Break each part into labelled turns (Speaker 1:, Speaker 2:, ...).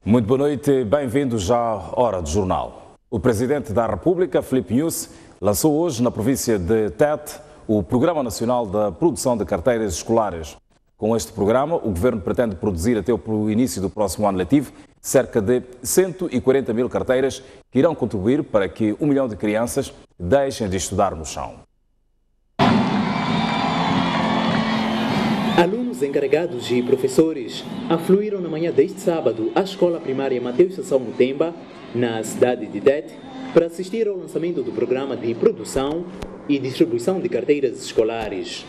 Speaker 1: Muito boa noite, bem-vindos à Hora do Jornal. O Presidente da República, Filipe Nyusi, lançou hoje na província de Tete o Programa Nacional da Produção de Carteiras Escolares. Com este programa, o Governo pretende produzir até o início do próximo ano letivo cerca de 140 mil carteiras que irão contribuir para que 1 milhão de crianças deixem de estudar no chão.
Speaker 2: Alunos encarregados e professores afluíram na manhã deste sábado à Escola Primária Mateus Sassão Mutemba, na cidade de Tete, para assistir ao lançamento do Programa de Produção e Distribuição de Carteiras Escolares.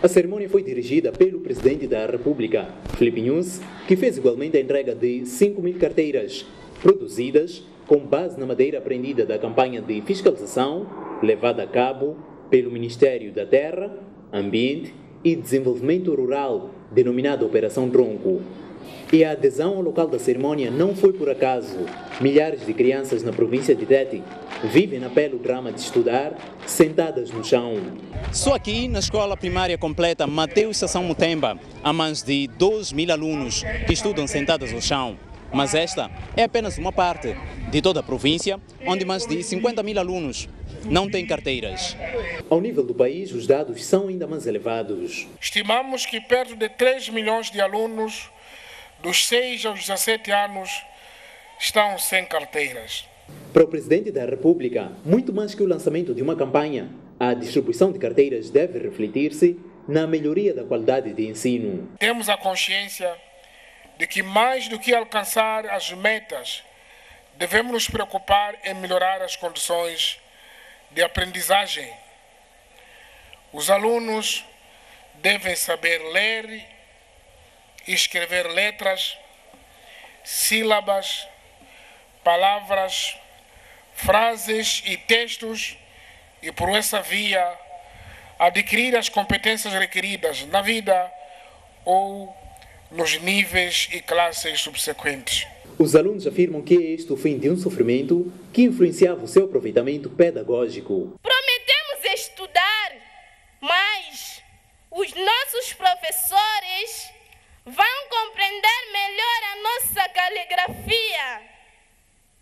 Speaker 2: A cerimônia foi dirigida pelo Presidente da República, Filipe Nyusi, que fez igualmente a entrega de 5 mil carteiras, produzidas com base na madeira apreendida da campanha de fiscalização levada a cabo pelo Ministério da Terra, Ambiente e Desenvolvimento Rural, denominada Operação Tronco. E a adesão ao local da cerimônia não foi por acaso. Milhares de crianças na província de Tete vivem na pele o drama de estudar sentadas no chão.
Speaker 3: Só aqui na Escola Primária Completa Mateus Sassão Mutemba há mais de 12 mil alunos que estudam sentados no chão. Mas esta é apenas uma parte de toda a província, onde mais de 50 mil alunos não têm carteiras.
Speaker 2: Ao nível do país, os dados são ainda mais elevados.
Speaker 4: Estimamos que perto de 3 milhões de alunos dos 6 aos 17 anos estão sem carteiras.
Speaker 2: Para o Presidente da República, muito mais que o lançamento de uma campanha, a distribuição de carteiras deve refletir-se na melhoria da qualidade de ensino.
Speaker 4: Temos a consciência de que mais do que alcançar as metas, devemos nos preocupar em melhorar as condições de aprendizagem. Os alunos devem saber ler e escrever letras, sílabas, palavras, frases e textos e, por essa via, adquirir as competências requeridas na vida ou nos níveis e classes subsequentes.
Speaker 2: Os alunos afirmam que é este o fim de um sofrimento que influenciava o seu aproveitamento pedagógico.
Speaker 5: Prometemos estudar, mas os nossos professores vão compreender melhor a nossa caligrafia,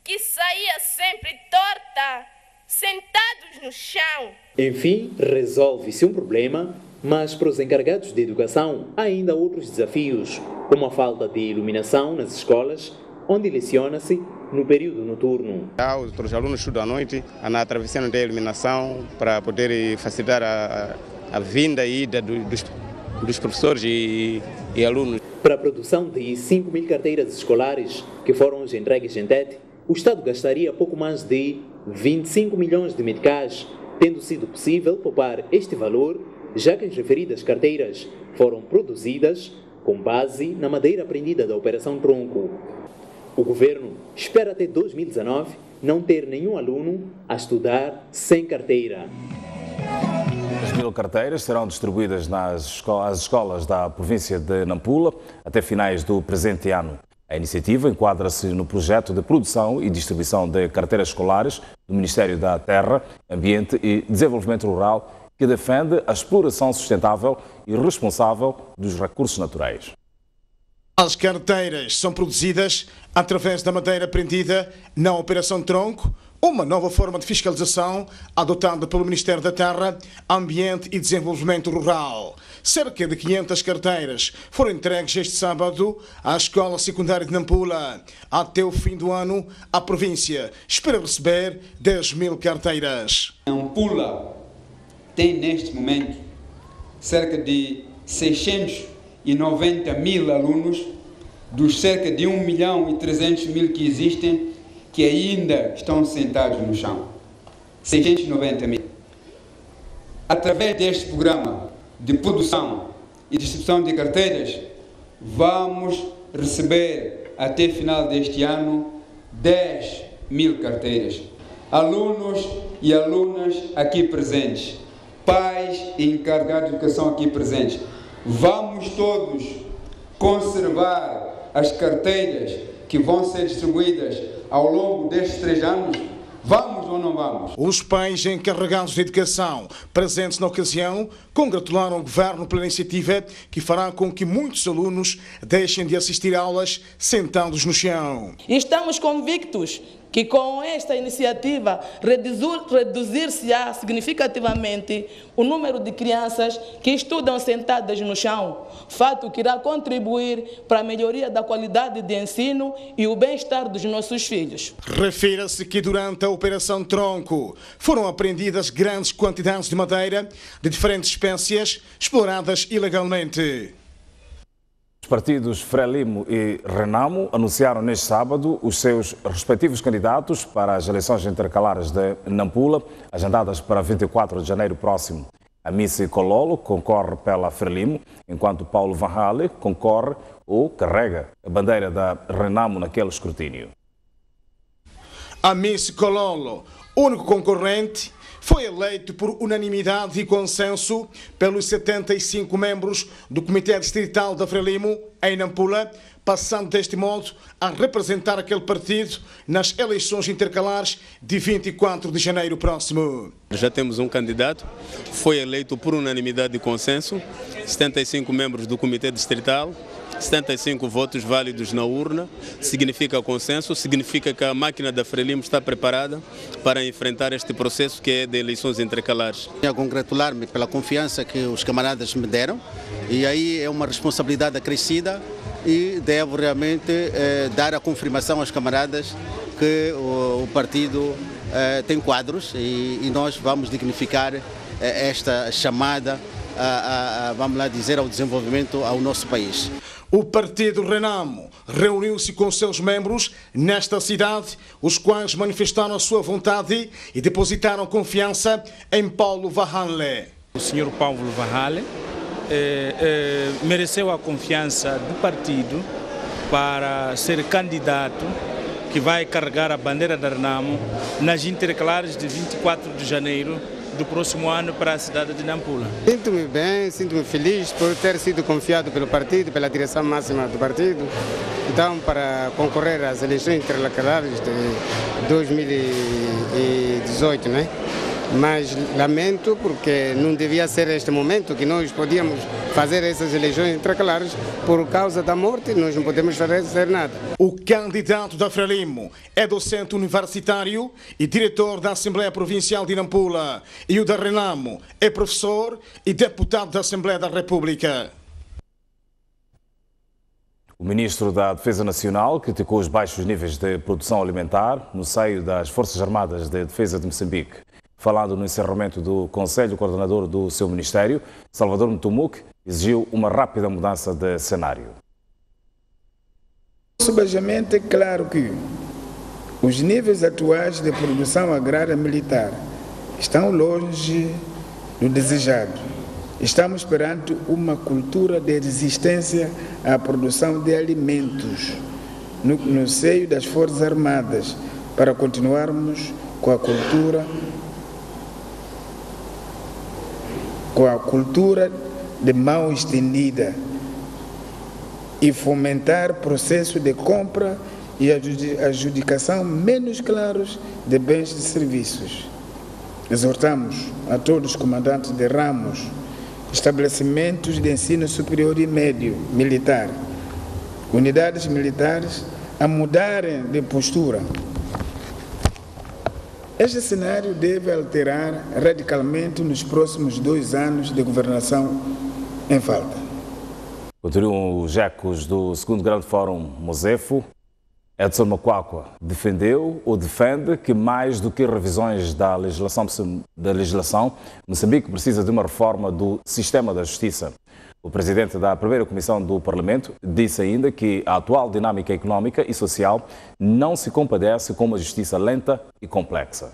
Speaker 5: que saía sempre torta, sentados no chão.
Speaker 2: Enfim, resolve-se um problema, mas para os encarregados de educação há ainda outros desafios, como a falta de iluminação nas escolas, onde leciona-se no período noturno.
Speaker 6: Os outros alunos estudam à noite, na travessia não tem iluminação para poder facilitar a vinda e ida dos professores e alunos.
Speaker 2: Para a produção de 5 mil carteiras escolares que foram hoje entregues em Tete, o Estado gastaria pouco mais de 25 milhões de meticais, tendo sido possível poupar este valor, já que as referidas carteiras foram produzidas com base na madeira apreendida da Operação Tronco. O Governo espera até 2019 não ter nenhum aluno a estudar sem carteira.
Speaker 1: As 1.000 carteiras serão distribuídas às escolas da província de Nampula até finais do presente ano. A iniciativa enquadra-se no projeto de produção e distribuição de carteiras escolares do Ministério da Terra, Ambiente e Desenvolvimento Rural, que defende a exploração sustentável e responsável dos recursos naturais.
Speaker 7: As carteiras são produzidas através da madeira apreendida na Operação Tronco, uma nova forma de fiscalização adotada pelo Ministério da Terra, Ambiente e Desenvolvimento Rural. Cerca de 500 carteiras foram entregues este sábado à Escola Secundária de Nampula. Até o fim do ano, a província espera receber 10 mil carteiras.
Speaker 8: Nampula tem neste momento cerca de 690 mil alunos, dos cerca de 1 milhão e 300 mil que existem, que ainda estão sentados no chão. 690 mil. Através deste programa de produção e distribuição de carteiras, vamos receber até final deste ano 10 mil carteiras. Alunos e alunas aqui presentes, pais e encarregados de educação aqui presentes, vamos todos conservar as carteiras que vão ser distribuídas ao longo destes 3 anos. Vamos vamos ou não vamos?
Speaker 7: Os pais encarregados de educação, presentes na ocasião, congratularam o governo pela iniciativa que fará com que muitos alunos deixem de assistir aulas sentados no chão.
Speaker 9: Estamos convictos que com esta iniciativa reduzir-se-á significativamente o número de crianças que estudam sentadas no chão, fato que irá contribuir para a melhoria da qualidade de ensino e o bem-estar dos nossos filhos.
Speaker 7: Refira-se que durante a Operação Tronco foram apreendidas grandes quantidades de madeira de diferentes espécies exploradas ilegalmente.
Speaker 1: Os partidos Frelimo e Renamo anunciaram neste sábado os seus respectivos candidatos para as eleições intercalares de Nampula, agendadas para 24 de janeiro próximo. Amici Cololo concorre pela Frelimo, enquanto Paulo Van Hale concorre ou carrega a bandeira da Renamo naquele escrutínio.
Speaker 7: Amici Cololo, único concorrente, foi eleito por unanimidade e consenso pelos 75 membros do Comitê Distrital da Frelimo em Nampula, passando deste modo a representar aquele partido nas eleições intercalares de 24 de janeiro próximo.
Speaker 10: Já temos um candidato, foi eleito por unanimidade e consenso, 75 membros do Comitê Distrital, 75 votos válidos na urna, significa consenso, significa que a máquina da Frelimo está preparada para enfrentar este processo que é de eleições intercalares.
Speaker 11: Quero congratular-me pela confiança que os camaradas me deram e aí é uma responsabilidade acrescida e devo realmente dar a confirmação aos camaradas que o partido tem quadros e nós vamos dignificar esta chamada, vamos lá dizer, ao desenvolvimento ao nosso país.
Speaker 7: O partido Renamo reuniu-se com seus membros nesta cidade, os quais manifestaram a sua vontade e depositaram confiança em Paulo Van Hale.
Speaker 12: O senhor Paulo Van Hale mereceu a confiança do partido para ser candidato que vai carregar a bandeira da Renamo nas intercalares de 24 de janeiro do próximo ano para a cidade de Nampula.
Speaker 13: Sinto-me bem, sinto-me feliz por ter sido confiado pelo partido, pela direção máxima do partido, então para concorrer às eleições intercalares de 2018, né? Mas lamento porque não devia ser este momento que nós podíamos fazer essas eleições intercalares por causa da morte, nós não podemos fazer nada.
Speaker 7: O candidato da Frelimo é docente universitário e diretor da Assembleia Provincial de Nampula e o da Renamo é professor e deputado da Assembleia da República.
Speaker 1: O ministro da Defesa Nacional criticou os baixos níveis de produção alimentar no seio das Forças Armadas de Defesa de Moçambique. Falando no encerramento do Conselho Coordenador do seu Ministério, Salvador Mutumuk exigiu uma rápida mudança de cenário.
Speaker 14: Subajamente é claro que os níveis atuais de produção agrária militar estão longe do desejado. Estamos perante uma cultura de resistência à produção de alimentos no seio das Forças Armadas para continuarmos com a cultura de mão estendida e fomentar processo de compra e adjudicação menos claros de bens e serviços. Exortamos a todos os comandantes de ramos, estabelecimentos de ensino superior e médio militar, unidades militares a mudarem de postura. Este cenário deve alterar radicalmente nos próximos 2 anos de governação em falta.
Speaker 1: Continuam os ecos do segundo grande fórum Mosefo. Edson Macuacua defendeu ou defende que mais do que revisões da legislação, Moçambique precisa de uma reforma do sistema da justiça. O presidente da primeira comissão do Parlamento disse ainda que a atual dinâmica económica e social não se compadece com uma justiça lenta e complexa.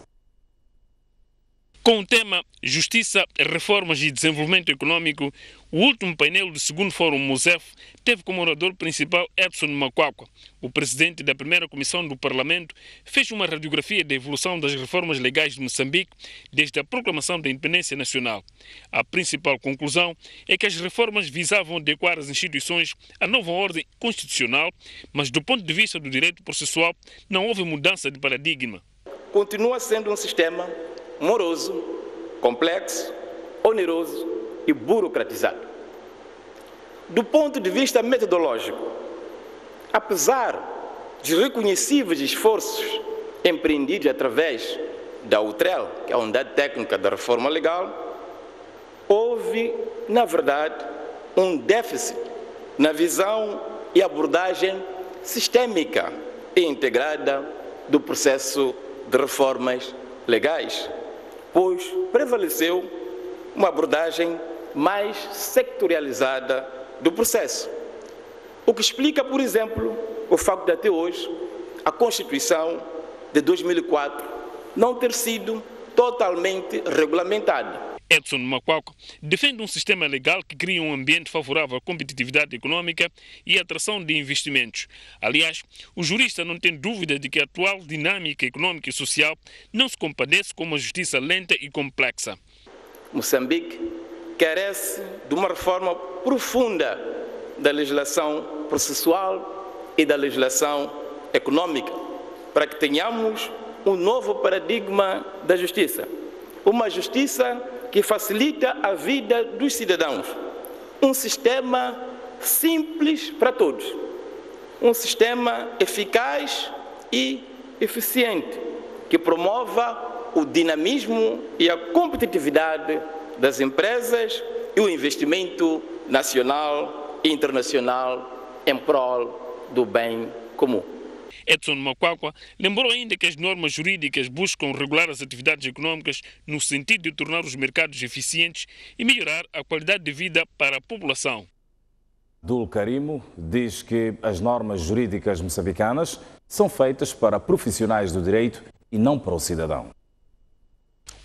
Speaker 15: Com o tema Justiça, Reformas e Desenvolvimento Econômico, o último painel do segundo Fórum Mosefo teve como orador principal Edson Macuacua. O presidente da primeira comissão do Parlamento fez uma radiografia da evolução das reformas legais de Moçambique desde a proclamação da independência nacional. A principal conclusão é que as reformas visavam adequar as instituições à nova ordem constitucional, mas do ponto de vista do direito processual não houve mudança de paradigma.
Speaker 16: continua sendo um sistema moroso, complexo, oneroso e burocratizado. Do ponto de vista metodológico, apesar de reconhecíveis esforços empreendidos através da UTREL, que é a Unidade Técnica da Reforma Legal, houve, na verdade, um déficit na visão e abordagem sistêmica e integrada do processo de reformas legais, pois prevaleceu uma abordagem mais sectorializada do processo, o que explica, por exemplo, o facto de até hoje a Constituição de 2004 não ter sido totalmente regulamentada.
Speaker 15: Edson Makwakwa defende um sistema legal que cria um ambiente favorável à competitividade econômica e à atração de investimentos. Aliás, o jurista não tem dúvida de que a atual dinâmica econômica e social não se compadece com uma justiça lenta e complexa.
Speaker 16: Moçambique carece de uma reforma profunda da legislação processual e da legislação econômica, para que tenhamos um novo paradigma da justiça. Uma justiça que facilita a vida dos cidadãos. Um sistema simples para todos. Um sistema eficaz e eficiente, que promova o dinamismo e a competitividade das empresas e o investimento nacional e internacional em prol do bem comum.
Speaker 15: Edson Makwakwa lembrou ainda que as normas jurídicas buscam regular as atividades econômicas no sentido de tornar os mercados eficientes e melhorar a qualidade de vida para a população.
Speaker 1: Abdul Karimo diz que as normas jurídicas moçambicanas são feitas para profissionais do direito e não para o cidadão.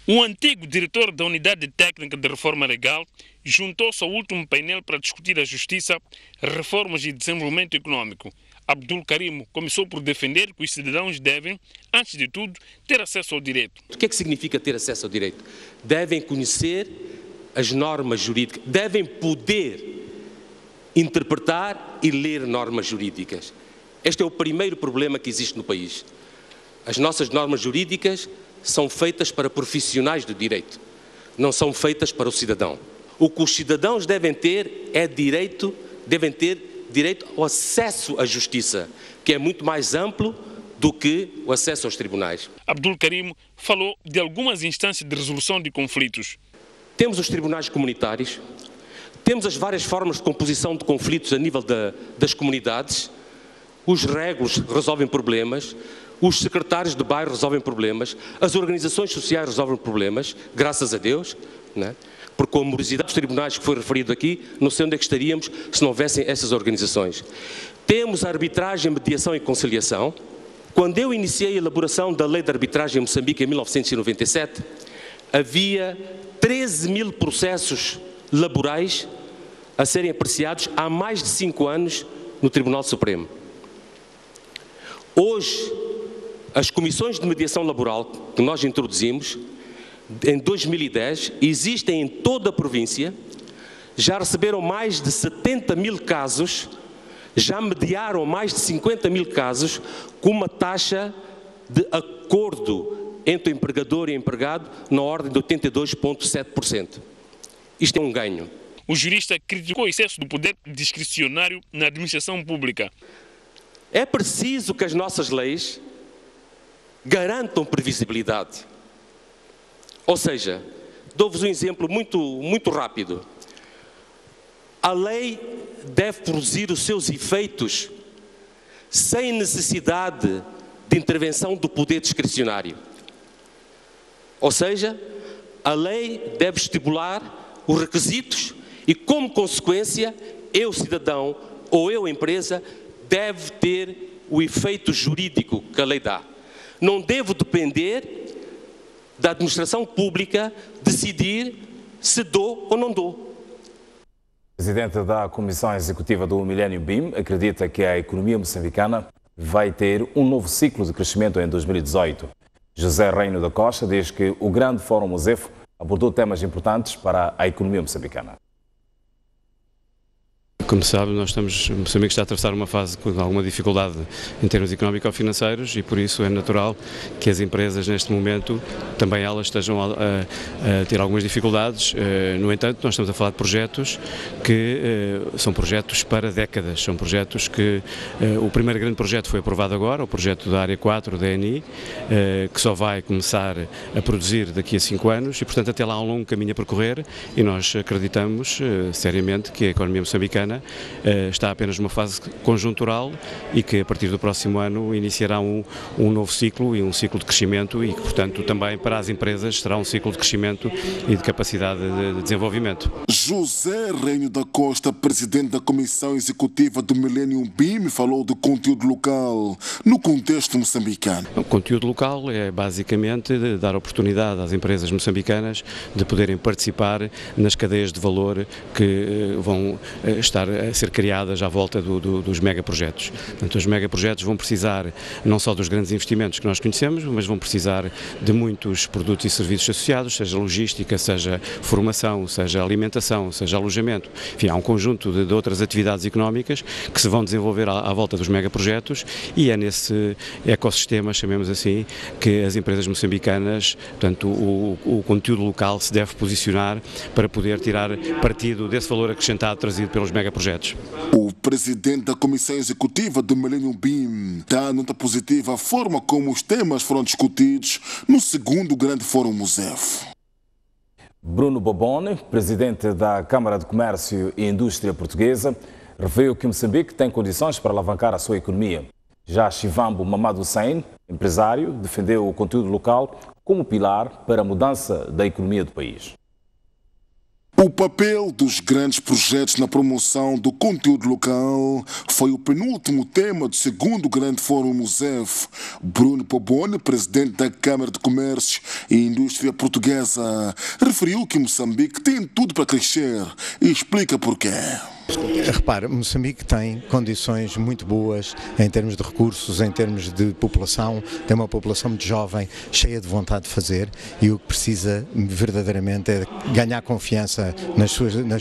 Speaker 15: O antigo diretor da Unidade Técnica de Reforma Legal juntou-se ao último painel para discutir a justiça, reformas e desenvolvimento econômico. Abdul Karimo começou por defender que os cidadãos devem, antes de tudo, ter acesso ao direito.
Speaker 17: O que é que significa ter acesso ao direito? Devem conhecer as normas jurídicas, devem poder interpretar e ler normas jurídicas. Este é o primeiro problema que existe no país. As nossas normas jurídicas são feitas para profissionais do direito, não são feitas para o cidadão. O que os cidadãos devem ter é direito ao acesso à justiça, que é muito mais amplo do que o acesso aos tribunais.
Speaker 15: Abdul Karimo falou de algumas instâncias de resolução de conflitos.
Speaker 17: Temos os tribunais comunitários, temos as várias formas de composição de conflitos a nível das comunidades, os régulos resolvem problemas, os secretários de bairro resolvem problemas, as organizações sociais resolvem problemas, graças a Deus, não é? Porque com a morosidade dos tribunais que foi referido aqui, não sei onde é que estaríamos se não houvessem essas organizações. Temos a arbitragem, mediação e conciliação. Quando eu iniciei a elaboração da Lei de Arbitragem em Moçambique em 1997, havia 13 mil processos laborais a serem apreciados há mais de 5 anos no Tribunal Supremo. Hoje, as comissões de mediação laboral que nós introduzimos, em 2010, existem em toda a província, já receberam mais de 70 mil casos, já mediaram mais de 50 mil casos, com uma taxa de acordo entre o empregador e o empregado na ordem de 82,7%. Isto é um ganho.
Speaker 15: O jurista criticou o excesso do poder discricionário na administração pública.
Speaker 17: É preciso que as nossas leis garantam previsibilidade. Ou seja, dou-vos um exemplo muito rápido. A lei deve produzir os seus efeitos sem necessidade de intervenção do poder discricionário. Ou seja, a lei deve estipular os requisitos e, como consequência, eu, cidadão, ou eu, empresa, deve ter o efeito jurídico que a lei dá. Não devo depender da administração pública decidir se dou ou não dou.
Speaker 1: O presidente da Comissão Executiva do Millennium BIM acredita que a economia moçambicana vai ter um novo ciclo de crescimento em 2018. José Reino da Costa diz que o Grande Fórum Mosefo abordou temas importantes para a economia moçambicana.
Speaker 18: Como sabe, Moçambique está a atravessar uma fase com alguma dificuldade em termos económico-financeiros e por isso é natural que as empresas neste momento, também elas estejam a ter algumas dificuldades. No entanto, nós estamos a falar de projetos que são projetos para décadas, são projetos que o primeiro grande projeto foi aprovado agora, o projeto da Área 4 da ENI, que só vai começar a produzir daqui a 5 anos e, portanto, até lá há um longo caminho a percorrer e nós acreditamos seriamente que a economia moçambicana está apenas numa fase conjuntural e que a partir do próximo ano iniciará um novo ciclo e um ciclo de crescimento e que, portanto, também para as empresas será um ciclo de crescimento e de capacidade de desenvolvimento.
Speaker 19: José Renho da Costa, presidente da Comissão Executiva do Millennium BIM, falou do conteúdo local no contexto moçambicano.
Speaker 18: O conteúdo local é basicamente de dar oportunidade às empresas moçambicanas de poderem participar nas cadeias de valor que vão estar a ser criadas à volta dos megaprojetos. Portanto, os megaprojetos vão precisar não só dos grandes investimentos que nós conhecemos, mas vão precisar de muitos produtos e serviços associados, seja logística, seja formação, seja alimentação, seja alojamento. Enfim, há um conjunto de outras atividades económicas que se vão desenvolver à volta dos megaprojetos e é nesse ecossistema, chamemos assim, que as empresas moçambicanas, portanto, o conteúdo local se deve posicionar para poder tirar partido desse valor acrescentado trazido pelos megaprojetos.
Speaker 19: O presidente da Comissão Executiva do Millennium BIM dá nota positiva à forma como os temas foram discutidos no segundo Grande Fórum MOSEF.
Speaker 1: Bruno Bobone, presidente da Câmara de Comércio e Indústria Portuguesa, referiu que Moçambique tem condições para alavancar a sua economia. Já Chivambo Mamadou Hussein, empresário, defendeu o conteúdo local como pilar para a mudança da economia do país.
Speaker 19: O papel dos grandes projetos na promoção do conteúdo local foi o penúltimo tema do segundo Grande Fórum MOSEF. Bruno Bobone, presidente da Câmara de Comércio e Indústria Portuguesa, referiu que Moçambique tem tudo para crescer e explica porquê.
Speaker 20: Repare, Moçambique tem condições muito boas em termos de recursos, em termos de população, tem uma população muito jovem, cheia de vontade de fazer e o que precisa verdadeiramente é ganhar confiança nas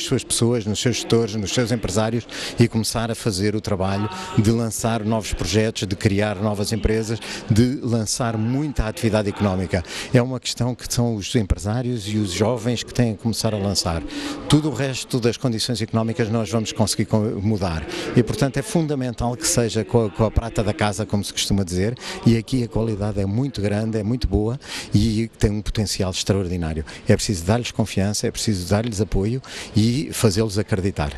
Speaker 20: suas pessoas, nos seus gestores, nos seus empresários e começar a fazer o trabalho de lançar novos projetos, de criar novas empresas, de lançar muita atividade económica. É uma questão que são os empresários e os jovens que têm que começar a lançar. Tudo o resto das condições económicas nós vamos conseguir mudar e, portanto, é fundamental que seja com a prata da casa, como se costuma dizer, e aqui a qualidade é muito grande, é muito boa e tem um potencial extraordinário. É preciso dar-lhes confiança, é preciso dar-lhes apoio e fazê-los acreditar.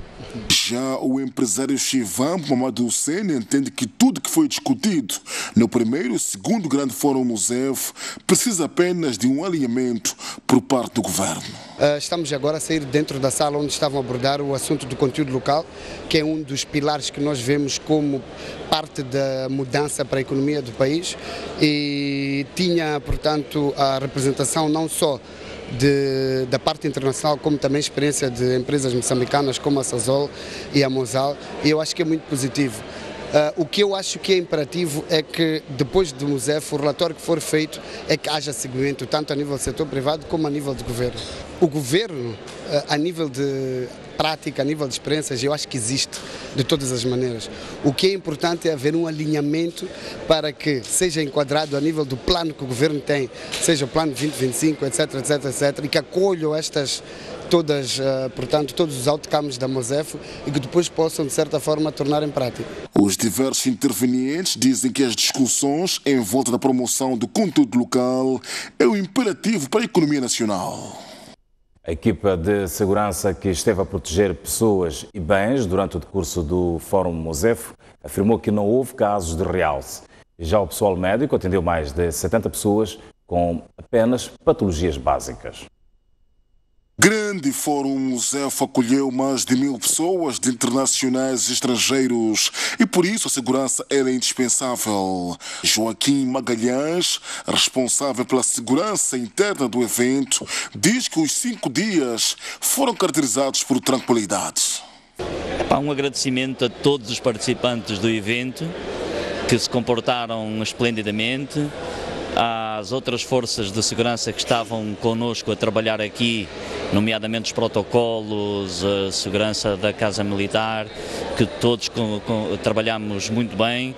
Speaker 19: Já o empresário Chivambo Mamadou Hussein entende que tudo que foi discutido no primeiro e segundo Grande Fórum MOSEF precisa apenas de um alinhamento por parte do governo.
Speaker 13: Estamos agora a sair dentro da sala onde estavam a abordar o assunto do conteúdo local, que é um dos pilares que nós vemos como parte da mudança para a economia do país e tinha, portanto, a representação não só da parte internacional, como também a experiência de empresas moçambicanas como a Sasol e a Mosal, e eu acho que é muito positivo. O que eu acho que é imperativo é que depois do MOSEF, o relatório que for feito é que haja seguimento tanto a nível do setor privado como a nível do governo. O governo, a nível de prática, a nível de experiências, eu acho que existe de todas as maneiras. O que é importante é haver um alinhamento para que seja enquadrado a nível do plano que o governo tem, seja o plano 2025, etc, etc, etc, e que acolham estas portanto, todos os outcomes da MOSEF e que depois possam, de certa forma, tornar em prática.
Speaker 19: Os diversos intervenientes dizem que as discussões em volta da promoção do conteúdo local é um imperativo para a economia nacional.
Speaker 1: A equipa de segurança que esteve a proteger pessoas e bens durante o decurso do Fórum MOSEF afirmou que não houve casos de realce. Já o pessoal médico atendeu mais de 70 pessoas com apenas patologias básicas.
Speaker 19: Grande Fórum MOSEF acolheu mais de 1000 pessoas, de internacionais e estrangeiros, e por isso a segurança era indispensável. Joaquim Magalhães, responsável pela segurança interna do evento, diz que os 5 dias foram caracterizados por tranquilidade.
Speaker 21: Um agradecimento a todos os participantes do evento, que se comportaram esplendidamente, às outras forças de segurança que estavam connosco a trabalhar aqui nomeadamente os protocolos, a segurança da Casa Militar, que todos trabalhamos muito bem,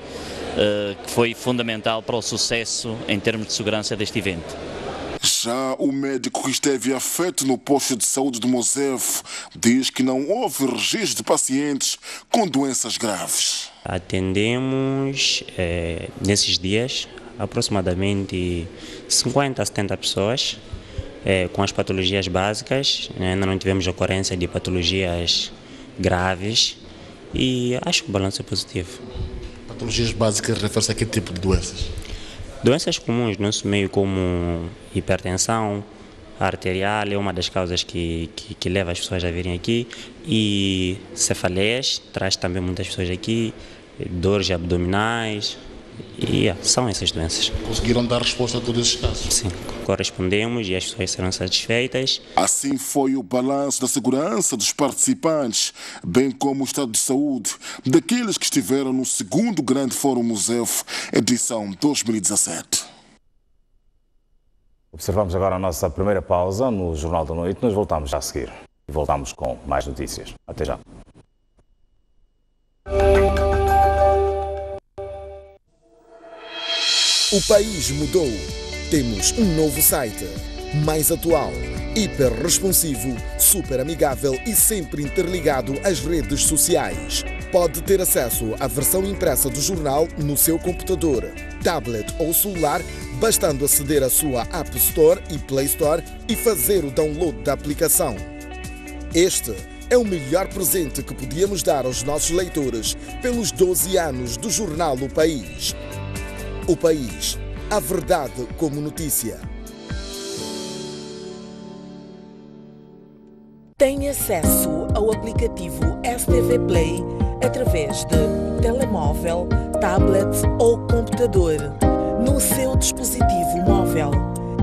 Speaker 21: que foi fundamental para o sucesso em termos de segurança deste evento.
Speaker 19: Já o médico que esteve afeto no posto de saúde do Mosef diz que não houve registro de pacientes com doenças graves.
Speaker 3: Atendemos nesses dias aproximadamente 50 a 70 pessoas com as patologias básicas. Ainda não tivemos ocorrência de patologias graves e acho que o balanço é positivo.
Speaker 22: Patologias básicas refere-se a que tipo de doenças?
Speaker 3: Doenças comuns no nosso meio, como hipertensão arterial, é uma das causas que leva as pessoas a virem aqui, e cefaleias, traz também muitas pessoas aqui, dores abdominais, e são essas doenças.
Speaker 22: Conseguiram dar resposta a todos esses casos?
Speaker 3: Sim, correspondemos e as pessoas serão satisfeitas.
Speaker 19: Assim foi o balanço da segurança dos participantes, bem como o estado de saúde daqueles que estiveram no segundo Grande Fórum Mosef, edição 2017.
Speaker 1: Observamos agora a nossa primeira pausa no Jornal da Noite. Nós voltamos já a seguir e voltamos com mais notícias. Até já.
Speaker 23: O país mudou. Temos um novo site, mais atual, hiper responsivo, super amigável e sempre interligado às redes sociais. Pode ter acesso à versão impressa do jornal no seu computador, tablet ou celular, bastando aceder à sua App Store e Play Store e fazer o download da aplicação. Este é o melhor presente que podíamos dar aos nossos leitores pelos 12 anos do jornal O País. O País, a verdade como notícia.
Speaker 24: Tem acesso ao aplicativo STV Play através de telemóvel, tablet ou computador. No seu dispositivo móvel,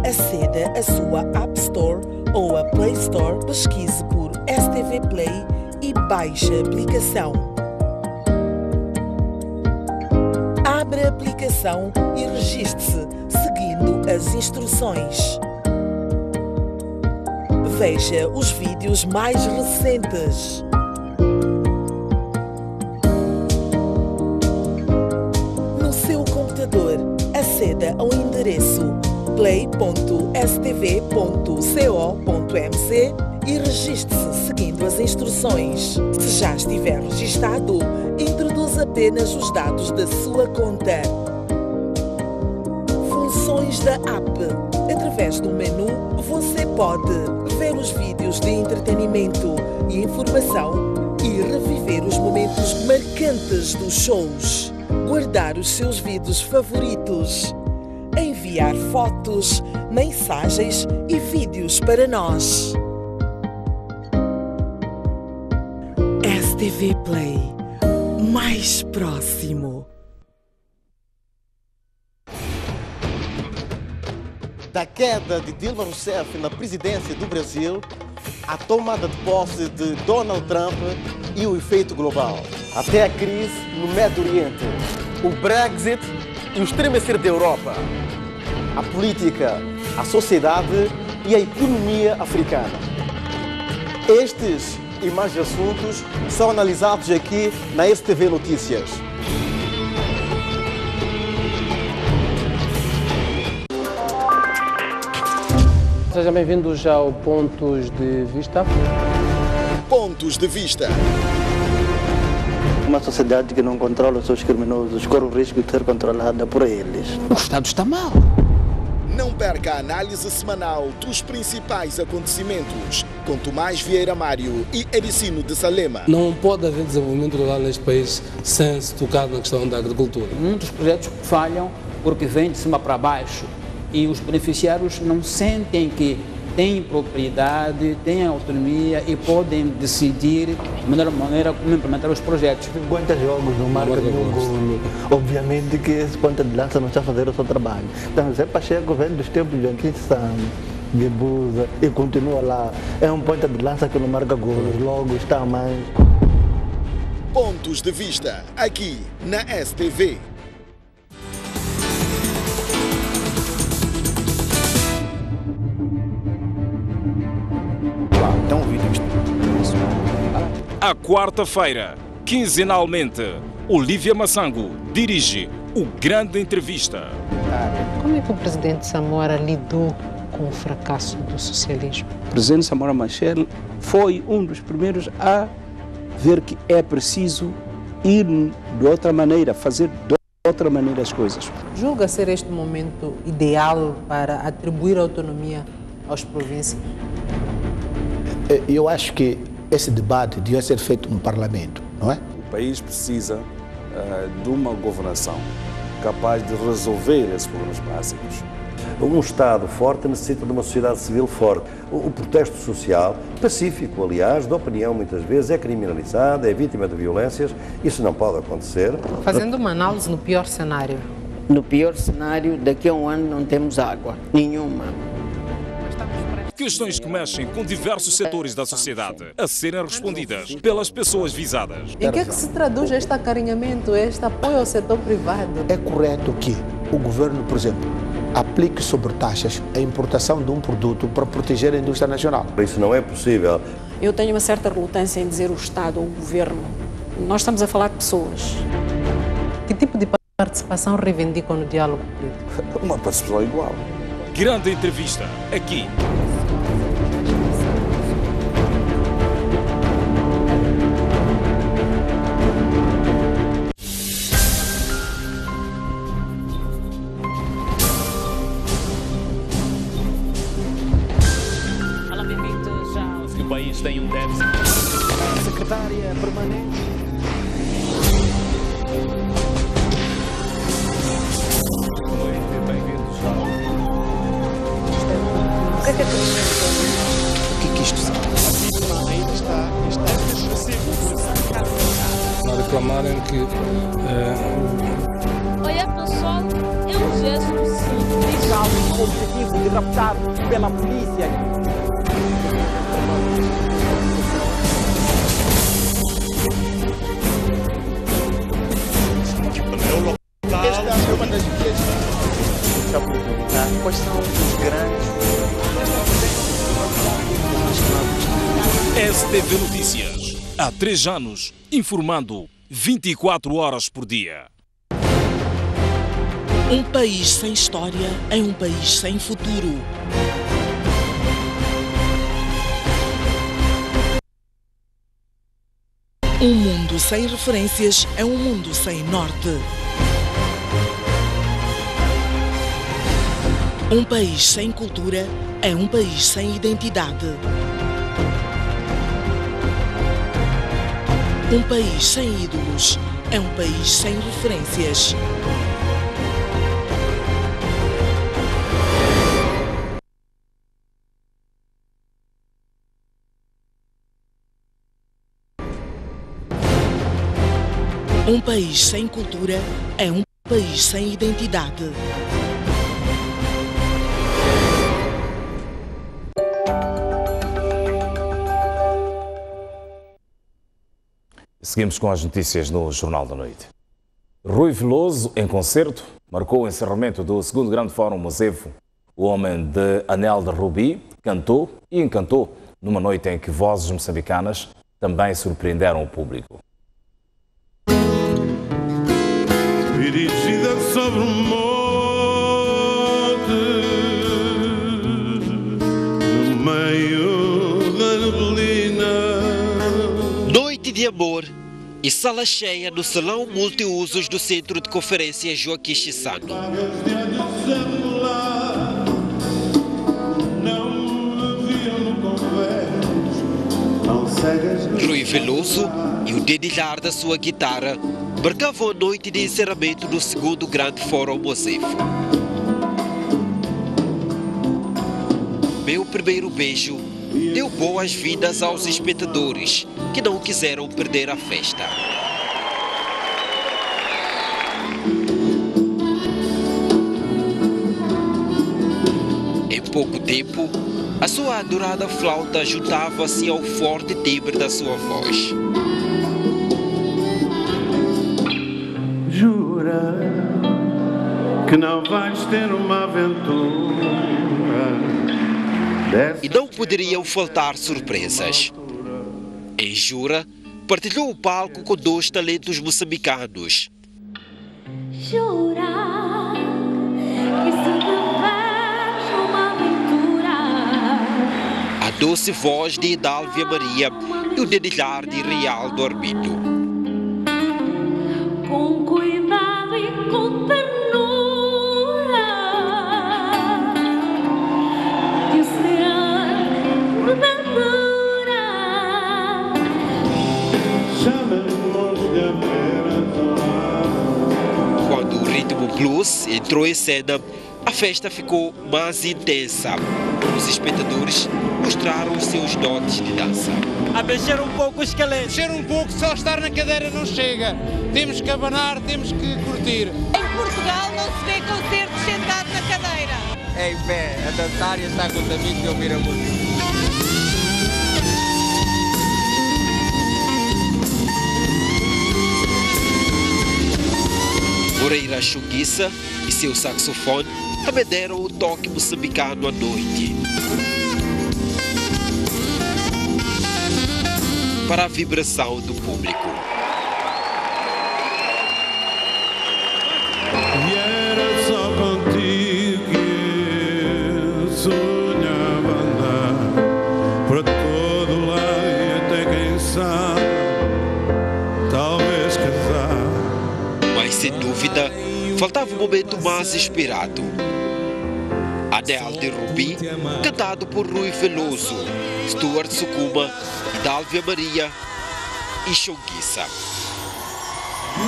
Speaker 24: aceda à sua App Store ou à Play Store, pesquise por STV Play e baixe a aplicação. Abra a aplicação e registre-se seguindo as instruções. Veja os vídeos mais recentes. No seu computador, aceda ao endereço play.stv.co.mc e registre-se seguindo as instruções. Se já estiver registado, introduz apenas os dados da sua conta. Funções da app. Através do menu, você pode ver os vídeos de entretenimento e informação e reviver os momentos marcantes dos shows, guardar os seus vídeos favoritos, enviar fotos, mensagens e vídeos para nós. STV Play, mais próximo.
Speaker 25: Da queda de Dilma Rousseff na presidência do Brasil, a tomada de posse de Donald Trump e o efeito global. Até a crise no Médio Oriente, o Brexit e o estremecer da Europa. A política, a sociedade e a economia africana. Estes e mais assuntos são analisados aqui na STV Notícias.
Speaker 26: Sejam bem-vindos ao Pontos de Vista.
Speaker 23: Pontos de Vista.
Speaker 27: Uma sociedade que não controla os seus criminosos corre o risco de ser controlada por eles.
Speaker 23: O Estado está mal. Não perca a análise semanal dos principais acontecimentos com Tomás Vieira Mário e Ericino de Salema.
Speaker 28: Não pode haver desenvolvimento rural neste país sem se tocar na questão da agricultura.
Speaker 29: Muitos projetos falham porque vêm de cima para baixo e os beneficiários não sentem que têm propriedade, têm autonomia e podem decidir de melhor maneira como implementar os projetos.
Speaker 27: 50 jogos no marca do golo. Obviamente que esse ponta de lança não está a fazer o seu trabalho. Então, Zé Pacheco vem dos tempos de Anquim Sano, de Busa e continua lá. É um ponta de lança que não marca golos, logo está mais.
Speaker 23: Pontos de Vista, aqui na STV.
Speaker 1: à quarta-feira, quinzenalmente, Olívia Massango dirige o Grande Entrevista.
Speaker 2: Como é que o presidente Samora lidou com o fracasso do socialismo?
Speaker 4: O presidente Samora Machel foi um dos primeiros a ver que é preciso ir de outra maneira, fazer de outra maneira as coisas.
Speaker 2: Julga ser este momento ideal para atribuir autonomia às províncias?
Speaker 5: Eu acho que esse debate devia ser feito no Parlamento, não é?
Speaker 6: O país precisa de uma governação capaz de resolver esses problemas básicos.
Speaker 8: Um Estado forte necessita de uma sociedade civil forte. O protesto social, pacífico, aliás, de opinião muitas vezes, é criminalizado, é vítima de violências. Isso não pode acontecer.
Speaker 2: Fazendo uma análise no pior cenário.
Speaker 9: No pior cenário, daqui a um ano não temos água, nenhuma.
Speaker 1: Questões que mexem com diversos setores da sociedade a serem respondidas pelas pessoas visadas.
Speaker 2: Em que é que se traduz este acarinhamento, este apoio ao setor privado?
Speaker 5: É correto que o governo, por exemplo, aplique sobretaxas a importação de um produto para proteger a indústria nacional?
Speaker 8: Isso não é possível.
Speaker 10: Eu tenho uma certa relutância em dizer o Estado ou o governo. Nós estamos a falar de pessoas.
Speaker 2: Que tipo de participação reivindicam no diálogo político?
Speaker 6: Uma participação igual.
Speaker 1: Grande Entrevista, aqui.
Speaker 11: O país tem um déficit.
Speaker 25: Secretária permanente.
Speaker 11: Boa noite, bem-vindos ao...
Speaker 25: O que é isto significa?
Speaker 28: Ainda está a reclamarem que
Speaker 12: olhar para o sol é um gesto simples.
Speaker 25: O objetivo de raptar pela polícia. Esta é uma das vias. Quais são os grandes...
Speaker 1: STV Notícias, há 3 anos, informando 24 horas por dia.
Speaker 24: Um país sem história é um país sem futuro. Um mundo sem referências é um mundo sem norte. Um país sem cultura é um país sem identidade. Um país sem ídolos é um país sem referências. Um país sem cultura é um país sem identidade.
Speaker 1: Seguimos com as notícias no Jornal da Noite. Rui Veloso, em concerto, marcou o encerramento do 2º Grande Fórum Mosevo. O homem de Anel de Rubi cantou e encantou numa noite em que vozes moçambicanas também surpreenderam o público.
Speaker 30: Dirigida sobre um monte, no meio da neblina.
Speaker 31: Noite de amor e sala cheia no salão multiusos do Centro de Conferências Joaquim Chissano. Rui Veloso e o dedilhar da sua guitarra marcavam a noite de encerramento do 2º Grande Fórum Mosevo. Meu primeiro beijo deu boas-vindas aos espectadores que não quiseram perder a festa. Em pouco tempo, a sua adorada flauta juntava-se ao forte timbre da sua voz.
Speaker 30: Jura que não vais ter uma aventura.
Speaker 31: E não poderiam faltar surpresas. Em Jura, partilhou o palco com 2 talentos moçambicanos.
Speaker 12: Chorar, que se reveja uma aventura.
Speaker 31: A doce voz de Hidálvia Maria e o dedilhar de Rialdo Armindo.
Speaker 12: Com cuidado e com ternura, que será verdura.
Speaker 31: Quando o ritmo blues entrou em cena, a festa ficou mais intensa. Os espectadores mostraram os seus dotes de dança.
Speaker 3: A mexer um pouco o esqueleto. Mexer um pouco, só estar na cadeira não chega. Temos que abanar, temos que curtir.
Speaker 7: Em Portugal não se vê concertos sentado na cadeira.
Speaker 3: É em pé, a dançar e a estar com os amigos e ouvir a música.
Speaker 31: Moreira Chunguissa e seu saxofone também deram o toque moçambicano à noite. Para a vibração do público.
Speaker 30: E era só contigo que eu sonhava andar para todo lado e até quem sabe, talvez casar.
Speaker 31: Mas sem dúvida, faltava um momento mais esperado. Anel de Rubi, cantado por Rui Veloso, Stuart Sukuma, Hidálvia Maria e Chunguissa.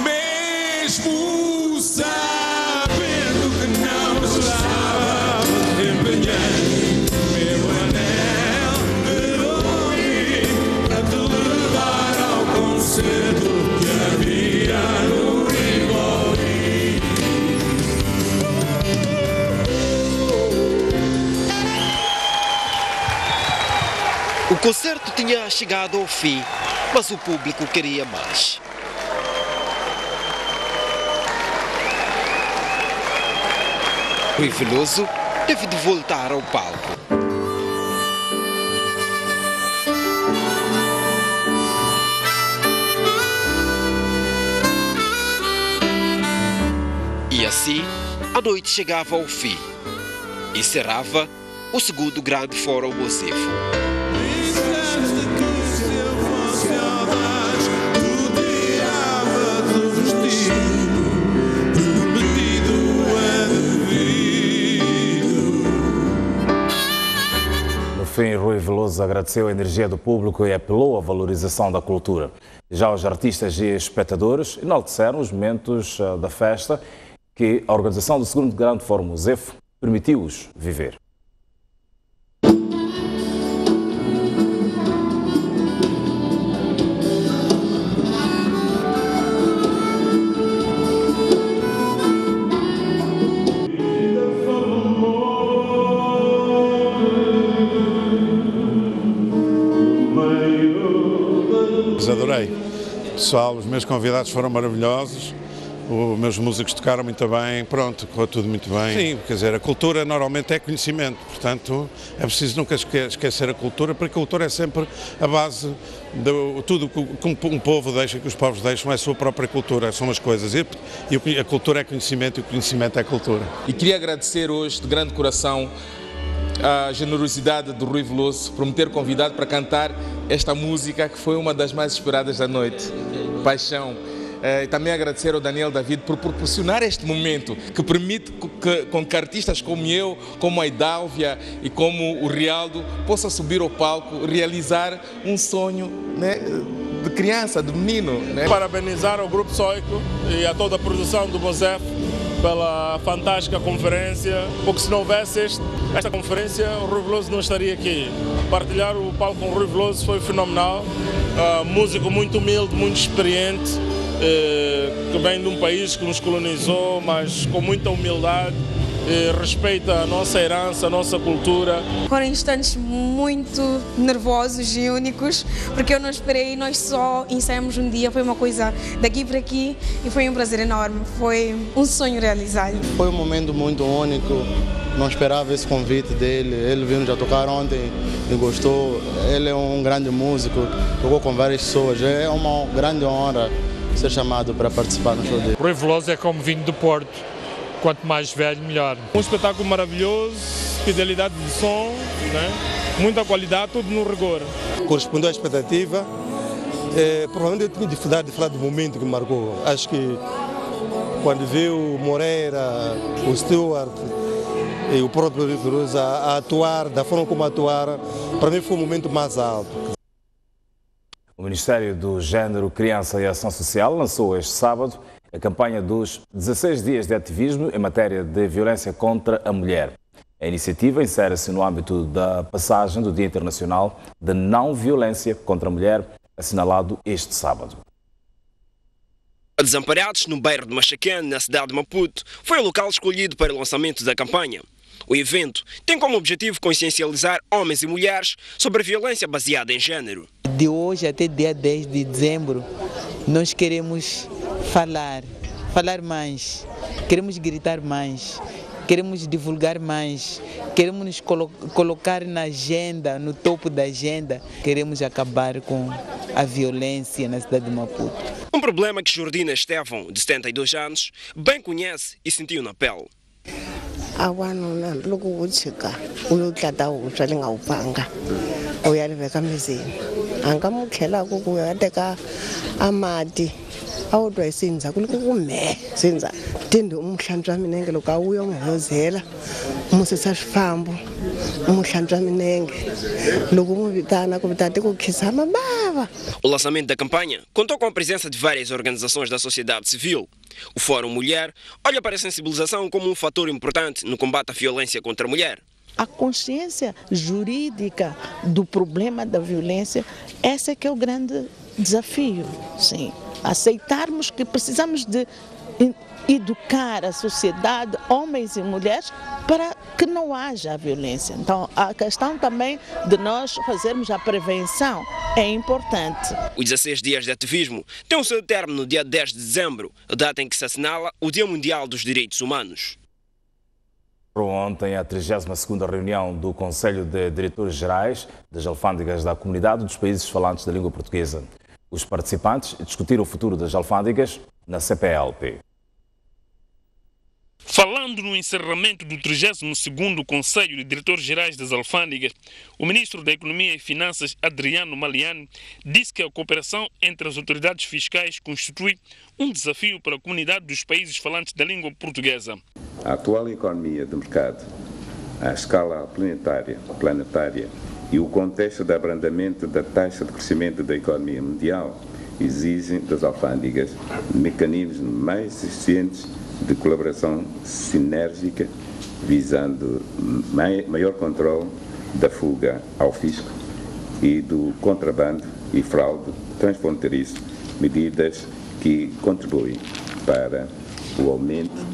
Speaker 30: Mesmo sabendo que não estava empenhando meu anel de Rubi para te levar ao concerto que havia no Rivoli.
Speaker 31: O concerto tinha chegado ao fim, mas o público queria mais. Rui Veloso teve de voltar ao palco. E assim, a noite chegava ao fim. Encerrava o segundo grande fórum Mozefo.
Speaker 1: No fim, Rui Veloso agradeceu a energia do público e apelou à valorização da cultura. Já os artistas e espectadores enalteceram os momentos da festa que a organização do segundo grande fórum Mozefo permitiu-os viver.
Speaker 30: Adorei. Pessoal, os meus convidados foram maravilhosos, os meus músicos tocaram muito bem, pronto, correu tudo muito bem. Sim, quer dizer, a cultura normalmente é conhecimento, portanto é preciso nunca esquecer a cultura, porque a cultura é sempre a base de tudo que um povo deixa, que os povos deixam, é a sua própria cultura, são as coisas. E a cultura é conhecimento e o conhecimento é cultura.
Speaker 13: E queria agradecer hoje, de grande coração, a generosidade do Rui Veloso por me ter convidado para cantar esta música que foi uma das mais esperadas da noite, Paixão. E também agradecer ao Daniel David por proporcionar este momento que permite que artistas como eu, como a Hidálvia e como o Rialdo possam subir ao palco, realizar um sonho, né, de criança, de menino. Né?
Speaker 14: Parabenizar ao Grupo Soico e a toda a produção do Mozefo pela fantástica conferência, porque se não houvesse esta conferência, o Rui Veloso não estaria aqui. Partilhar o palco com o Rui Veloso foi fenomenal, músico muito humilde, muito experiente, que vem de um país que nos colonizou, mas com muita humildade, respeita a nossa herança, a nossa cultura.
Speaker 15: Foram instantes muito nervosos e únicos, porque eu não esperei, nós só ensaiamos um dia, foi uma coisa daqui para aqui e foi um prazer enorme, foi um sonho realizado.
Speaker 25: Foi um momento muito único, não esperava esse convite dele, ele veio já tocar ontem e gostou, ele é um grande músico, tocou com várias pessoas, é uma grande honra ser chamado para participar no show dele.
Speaker 16: Rui Veloso é como vinho do Porto, quanto mais velho, melhor.
Speaker 14: Um espetáculo maravilhoso, fidelidade de som, né? Muita qualidade, tudo no rigor.
Speaker 17: Correspondeu à expectativa. Provavelmente eu tinha dificuldade de falar do momento que me marcou. Acho que quando viu o Moreira, o Stewart e o próprio Rui Veloso a atuar, da forma como atuaram, para mim foi o momento mais alto.
Speaker 1: O Ministério do Gênero, Criança e Ação Social lançou este sábado a campanha dos 16 dias de ativismo em matéria de violência contra a mulher. A iniciativa insere-se no âmbito da passagem do Dia Internacional de Não Violência contra a Mulher, assinalado este sábado.
Speaker 18: Desamparados no bairro de Machacane, na cidade de Maputo, foi o local escolhido para o lançamento da campanha. O evento tem como objetivo consciencializar homens e mulheres sobre a violência baseada em género.
Speaker 19: De hoje até dia 10 de dezembro, nós queremos falar mais, queremos gritar mais, queremos divulgar mais, queremos nos colocar na agenda, no topo da agenda, queremos acabar com a violência na cidade de Maputo.
Speaker 18: Um problema que Jordina Estevão, de 72 anos, bem conhece e sentiu na pele.
Speaker 20: awudwa isinza kulikukume sinza tinde umhlanjwa minenge lokawuyo ngiyozela umusisa swifambo umhlanjwa minenge lokungubitana kubitati kukhisa mababa.
Speaker 18: O lançamento da campanha contou com a presença de várias organizações da sociedade civil. O Fórum Mulher olha para a sensibilização como um fator importante no combate à violência contra a mulher.
Speaker 21: A consciência jurídica do problema da violência, esse é que é o grande desafio, sim. Aceitarmos que precisamos de educar a sociedade, homens e mulheres, para que não haja violência. Então, a questão também de nós fazermos a prevenção é importante.
Speaker 18: Os 16 dias de ativismo têm o seu término no dia 10 de dezembro, a data em que se assinala o Dia Mundial dos Direitos Humanos.
Speaker 1: Ontem, a 32ª reunião do Conselho de Diretores Gerais das Alfândegas da Comunidade dos Países Falantes da Língua Portuguesa. Os participantes discutiram o futuro das alfândegas na CPLP.
Speaker 22: Falando no encerramento do 32º Conselho de Diretores Gerais das Alfândegas, o Ministro da Economia e Finanças, Adriano Maliani, disse que a cooperação entre as autoridades fiscais constitui um desafio para a comunidade dos países falantes da língua portuguesa.
Speaker 26: A atual economia de mercado, a escala planetária e o contexto de abrandamento da taxa de crescimento da economia mundial exigem das alfândegas mecanismos mais eficientes de colaboração sinérgica, visando maior controle da fuga ao fisco e do contrabando e fraude transfronteiriço, medidas que contribuem para o aumento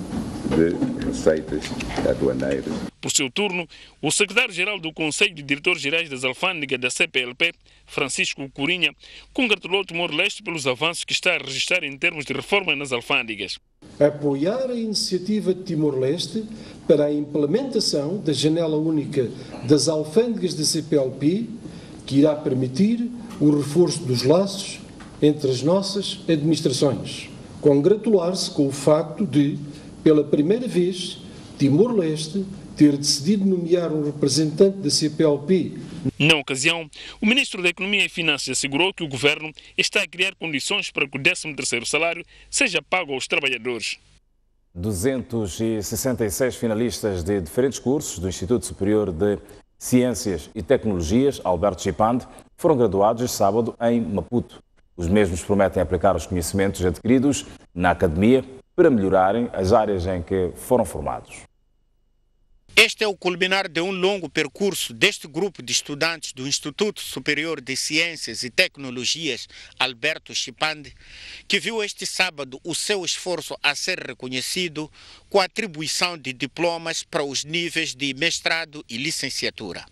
Speaker 26: de receitas aduaneiras.
Speaker 22: Por seu turno, o secretário-geral do Conselho de Diretores Gerais das Alfândegas da CPLP, Francisco Corinha, congratulou Timor-Leste pelos avanços que está a registrar em termos de reforma nas alfândegas.
Speaker 27: Apoiar a iniciativa de Timor-Leste para a implementação da janela única das alfândegas da CPLP, que irá permitir o reforço dos laços entre as nossas administrações. Congratular-se com o facto de, pela primeira vez, Timor-Leste ter decidido nomear um representante da CPLP.
Speaker 22: Na ocasião, o Ministro da Economia e Finanças assegurou que o Governo está a criar condições para que o 13º salário seja pago aos trabalhadores.
Speaker 1: 266 finalistas de diferentes cursos do Instituto Superior de Ciências e Tecnologias, Alberto Chipande, foram graduados este sábado em Maputo. Os mesmos prometem aplicar os conhecimentos adquiridos na academia para melhorarem as áreas em que foram formados.
Speaker 18: Estes
Speaker 2: Este é o culminar de um longo percurso deste grupo de estudantes do Instituto Superior de Ciências e Tecnologias Alberto Chipande, que viu este sábado o seu esforço a ser reconhecido com a atribuição de diplomas para os níveis de mestrado e licenciatura.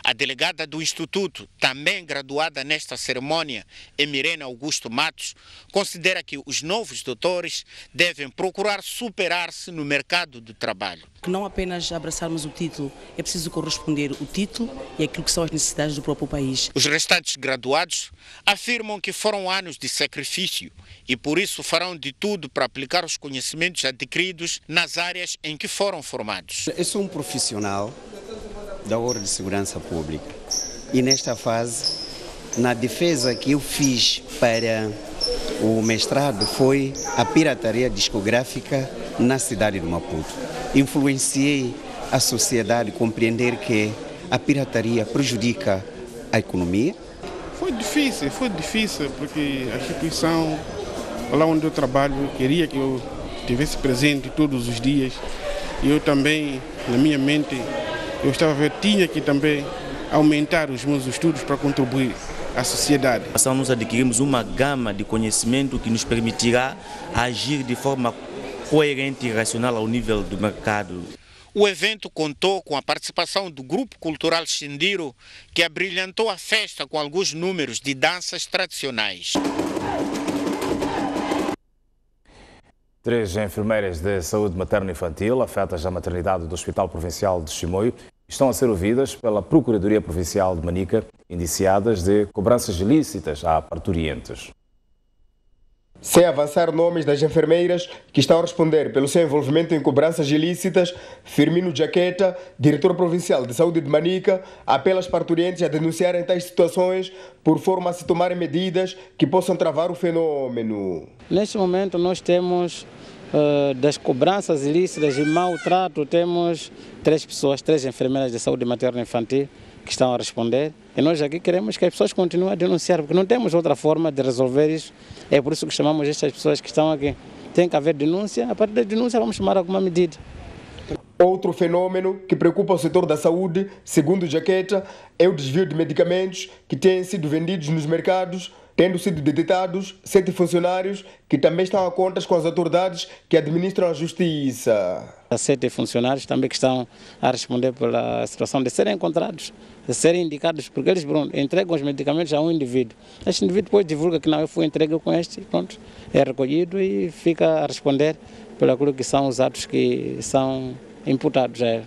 Speaker 2: A delegada do Instituto, também graduada nesta cerimônia, Emirene Augusto Matos, considera que os novos doutores devem procurar superar-se no mercado do trabalho.
Speaker 4: Que não apenas abraçarmos o título, é preciso corresponder o título e aquilo que são as necessidades do próprio país.
Speaker 2: Os restantes graduados afirmam que foram anos de sacrifício e por isso farão de tudo para aplicar os conhecimentos adquiridos nas áreas em que foram formados.
Speaker 5: Eu sou um profissional da Ordem de Segurança Pública e nesta fase, na defesa que eu fiz para o mestrado foi a pirataria discográfica na cidade de Maputo. Influenciei a sociedade a compreender que a pirataria prejudica a economia.
Speaker 6: Foi difícil porque a instituição lá onde eu trabalho queria que eu estivesse presente todos os dias e eu também, na minha mente, eu estava a ver, tinha que também aumentar os meus estudos para contribuir à sociedade.
Speaker 8: Nós adquirimos uma gama de conhecimento que nos permitirá agir de forma coerente e racional ao nível do mercado.
Speaker 2: O evento contou com a participação do Grupo Cultural Xindiro, que abrilhantou a festa com alguns números de danças tradicionais.
Speaker 1: 3 enfermeiras de saúde materno-infantil, afetas à maternidade do Hospital Provincial de Chimoio, estão a ser ouvidas pela Procuradoria Provincial de Manica, indiciadas de cobranças ilícitas a parturientes.
Speaker 9: Sem avançar nomes das enfermeiras que estão a responder pelo seu envolvimento em cobranças ilícitas, Firmino Jaqueta, diretor provincial de saúde de Manica, apela às parturientes a denunciarem tais situações por forma a se tomarem medidas que possam travar o fenômeno.
Speaker 10: Neste momento nós temos das cobranças ilícitas e maltrato, temos 3 pessoas, 3 enfermeiras de saúde materno-infantil que estão a responder. E nós aqui queremos que as pessoas continuem a denunciar, porque não temos outra forma de resolver isso. É por isso que chamamos estas pessoas que estão aqui. Tem que haver denúncia, a partir da denúncia vamos tomar alguma medida.
Speaker 9: Outro fenômeno que preocupa o setor da saúde, segundo Jaqueta, é o desvio de medicamentos que têm sido vendidos nos mercados, tendo sido detectados 7 funcionários que também estão a contas com as autoridades que administram a justiça.
Speaker 10: 7 funcionários também que estão a responder pela situação de serem encontrados, de serem indicados, porque eles entregam os medicamentos a um indivíduo. Este indivíduo depois divulga que não, eu fui entregue com este, pronto, é recolhido e fica a responder por aquilo que são os atos que são imputados a ele.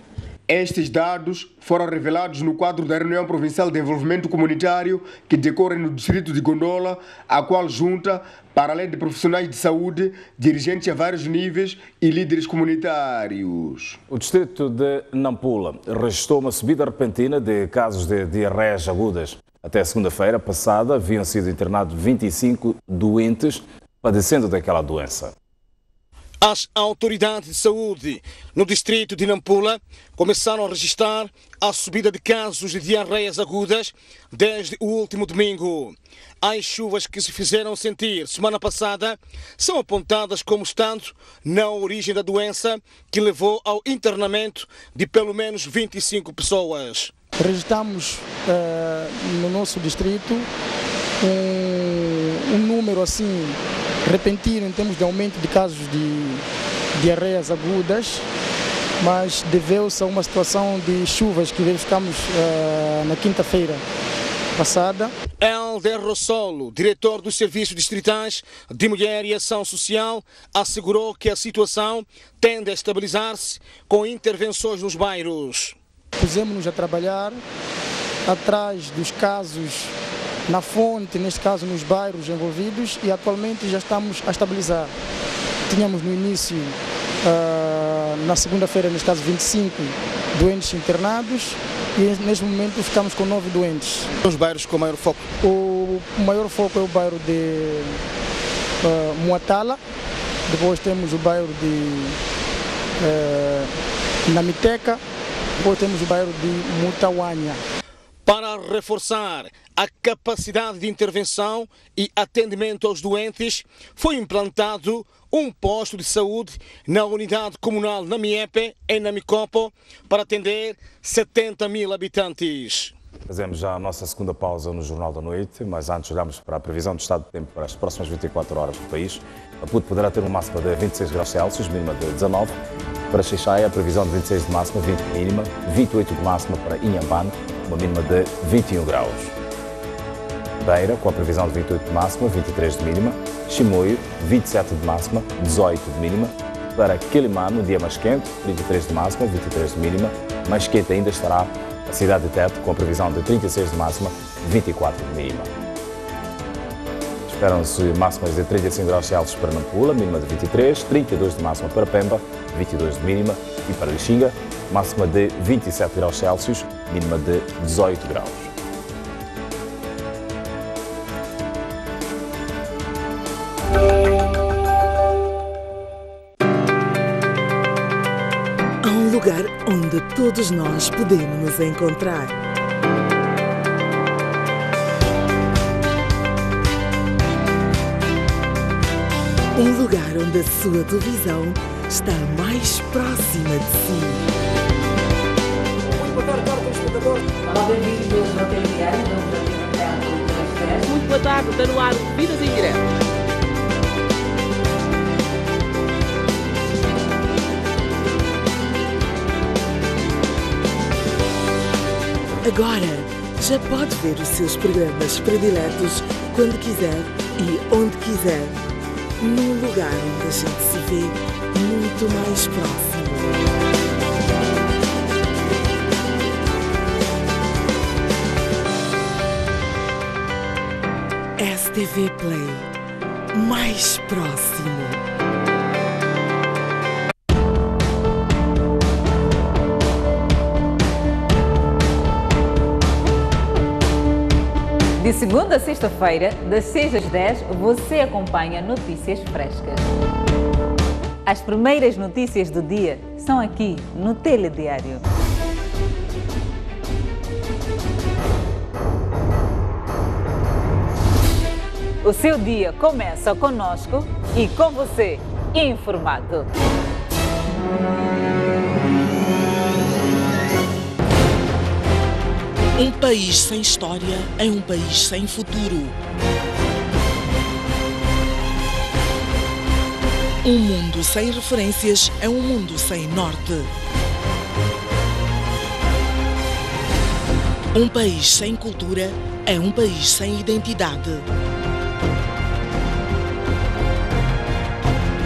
Speaker 9: Estes dados foram revelados no quadro da reunião provincial de envolvimento comunitário que decorre no distrito de Gondola, a qual junta, para além de profissionais de saúde, dirigentes a vários níveis e líderes comunitários.
Speaker 1: O distrito de Nampula registrou uma subida repentina de casos de diarreias agudas. Até segunda-feira passada haviam sido internados 25 doentes padecendo daquela doença.
Speaker 11: As autoridades de saúde no distrito de Nampula começaram a registrar a subida de casos de diarreias agudas desde o último domingo. As chuvas que se fizeram sentir semana passada são apontadas como estando na origem da doença, que levou ao internamento de pelo menos 25 pessoas.
Speaker 23: Registramos no nosso distrito um número assim repentino em termos de aumento de casos de diarreias agudas, mas deveu-se a uma situação de chuvas que verificamos na quinta-feira passada.
Speaker 11: Helder Rossolo, diretor dos Serviços Distritais de Mulher e Ação Social, assegurou que a situação tende a estabilizar-se com intervenções nos bairros.
Speaker 23: Pusemos-nos a trabalhar atrás dos casos na fonte, neste caso nos bairros envolvidos, e atualmente já estamos a estabilizar. Tínhamos no início, na segunda-feira, neste caso 25 doentes internados, e neste momento ficamos com 9 doentes.
Speaker 11: Os bairros com maior foco?
Speaker 23: O maior foco é o bairro de Muatala, depois temos o bairro de Namiteca, depois temos o bairro de Mutawanya.
Speaker 11: Para reforçar a capacidade de intervenção e atendimento aos doentes, foi implantado um posto de saúde na unidade comunal Namiepe, em Namicopo, para atender 70 mil habitantes.
Speaker 1: Fazemos já a nossa segunda pausa no Jornal da Noite, mas antes olhamos para a previsão do estado de tempo para as próximas 24 horas do país. Maputo poderá ter uma máxima de 26 graus Celsius, mínima de 19. Para Xixaia, a previsão de 26 de máxima, 20 de mínima. 28 de máxima para Inhambane, uma mínima de 21 graus. Beira, com a previsão de 28 de máxima, 23 de mínima. Chimoio, 27 de máxima, 18 de mínima. Para Quelimane, no dia mais quente, 33 de máxima, 23 de mínima. Mais quente ainda estará a cidade de Tete, com a previsão de 36 de máxima, 24 de mínima. Esperam-se máximas de 35 graus Celsius para Nampula, mínima de 23, 32 de máxima para Pemba, 22 de mínima, e para Lixinga, máxima de 27 graus Celsius, mínima de 18 graus.
Speaker 3: Há um lugar onde todos nós podemos nos encontrar. Um lugar onde a sua televisão está mais próxima de si.
Speaker 7: Muito boa tarde, telespectadores. Olá, bem-vindos ao Tele Diário.
Speaker 12: Muito boa tarde, está no ar Vidas em Direto.
Speaker 3: Agora já pode ver os seus programas prediletos quando quiser e onde quiser. Num lugar onde a gente se vê muito mais próximo. STV Play, mais próximo.
Speaker 13: De segunda a sexta-feira, das 6 às 10, você acompanha Notícias Frescas. As primeiras notícias do dia são aqui no Telediário. O seu dia começa conosco e com você, informado.
Speaker 3: Um país sem história é um país sem futuro. Um mundo sem referências é um mundo sem norte. Um país sem cultura é um país sem identidade.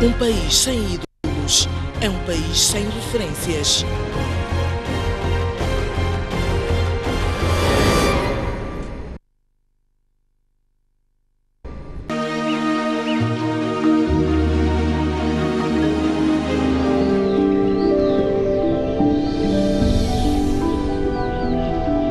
Speaker 3: Um país sem ídolos é um país sem referências.